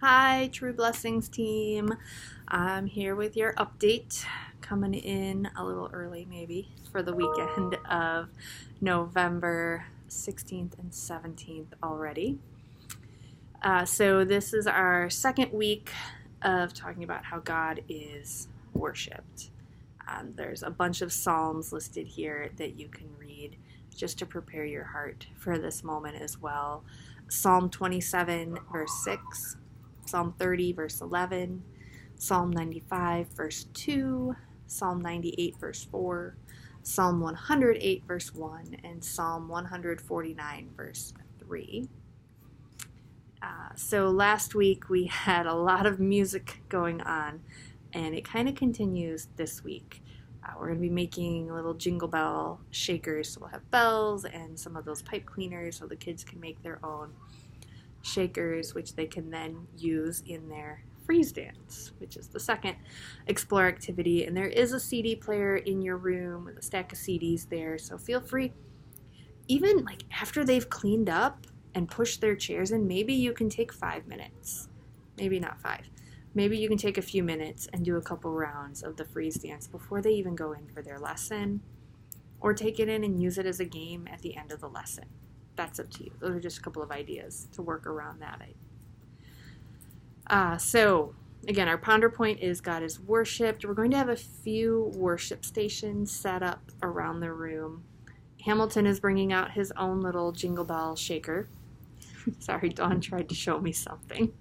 Hi, Tru Blessings team. I'm here with your update, coming in a little early maybe for the weekend of November 16th and 17th already. So this is our second week of talking about how God is worshipped. There's a bunch of Psalms listed here that you can read just to prepare your heart for this moment as well. Psalm 27, verse 6. Psalm 30, verse 11, Psalm 95, verse 2, Psalm 98, verse 4, Psalm 108, verse 1, and Psalm 149, verse 3. So last week we had a lot of music going on, and it kind of continues this week. We're going to be making little jingle bell shakers, so we'll have bells and some of those pipe cleaners so the kids can make their own shakers, which they can then use in their freeze dance, which is the second explore activity. And there is a CD player in your room with a stack of CDs there, so feel free, even like after they've cleaned up and pushed their chairs in, maybe you can take 5 minutes, maybe not 5, maybe you can take a few minutes and do a couple rounds of the freeze dance before they even go in for their lesson, or take it in and use it as a game at the end of the lesson. That's up to you. Those are just a couple of ideas to work around that. So, again, our ponder point is God is worshipped. We're going to have a few worship stations set up around the room. Hamilton is bringing out his own little jingle bell shaker. Sorry, Dawn tried to show me something.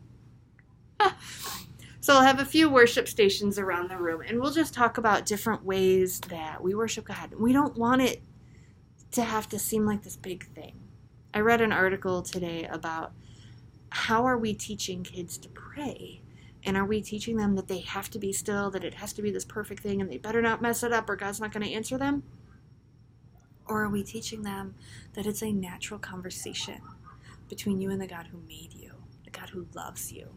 So we'll have a few worship stations around the room, and we'll just talk about different ways that we worship God. We don't want it to have to seem like this big thing. I read an article today about how are we teaching kids to pray? And are we teaching them that they have to be still, that it has to be this perfect thing, and they better not mess it up or God's not going to answer them? Or are we teaching them that it's a natural conversation between you and the God who made you, the God who loves you?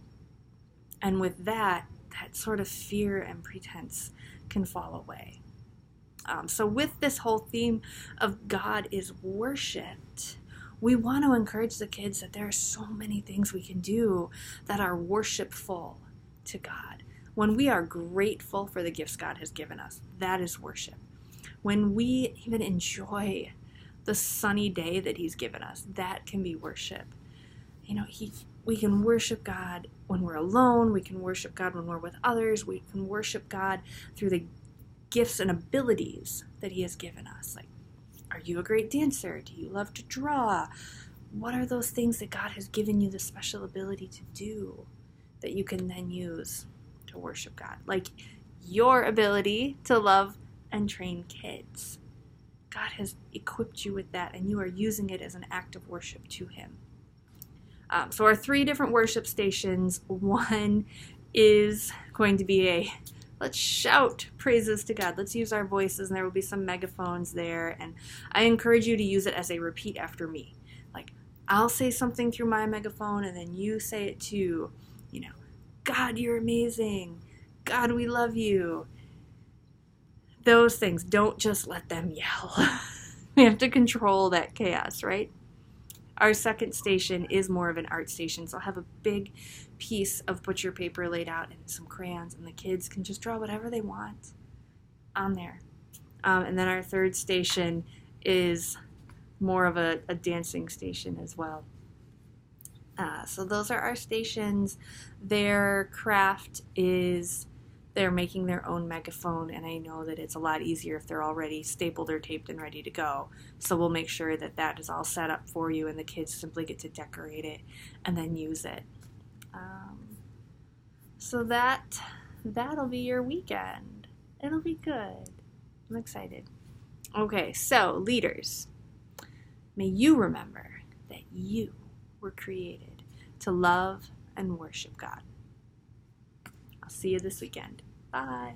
And with that sort of fear and pretense can fall away. So with this whole theme of God is worshipped, we want to encourage the kids that there are so many things we can do that are worshipful to God. When we are grateful for the gifts God has given us, that is worship. When we even enjoy the sunny day that He's given us, that can be worship. We can worship God when we're alone. We can worship God when we're with others. We can worship God through the gifts and abilities that He has given us. Like, are you a great dancer? Do you love to draw? What are those things that God has given you the special ability to do that you can then use to worship God? Like your ability to love and train kids. God has equipped you with that, and you are using it as an act of worship to Him. So our 3 different worship stations. One is going to be let's shout praises to God. Let's use our voices, and there will be some megaphones there. And I encourage you to use it as a repeat after me. Like, I'll say something through my megaphone, and then you say it too. God, you're amazing. God, we love you. Those things, don't just let them yell. We have to control that chaos, right? Our second station is more of an art station, so I'll have a big piece of butcher paper laid out and some crayons, and the kids can just draw whatever they want on there. And then our third station is more of a dancing station as well. So those are our stations. Their craft is they're making their own megaphone, and I know that it's a lot easier if they're already stapled or taped and ready to go. So we'll make sure that that is all set up for you, and the kids simply get to decorate it and then use it. So that'll be your weekend. It'll be good. I'm excited. Okay, so leaders, may you remember that you were created to love and worship God. I'll see you this weekend. Bye.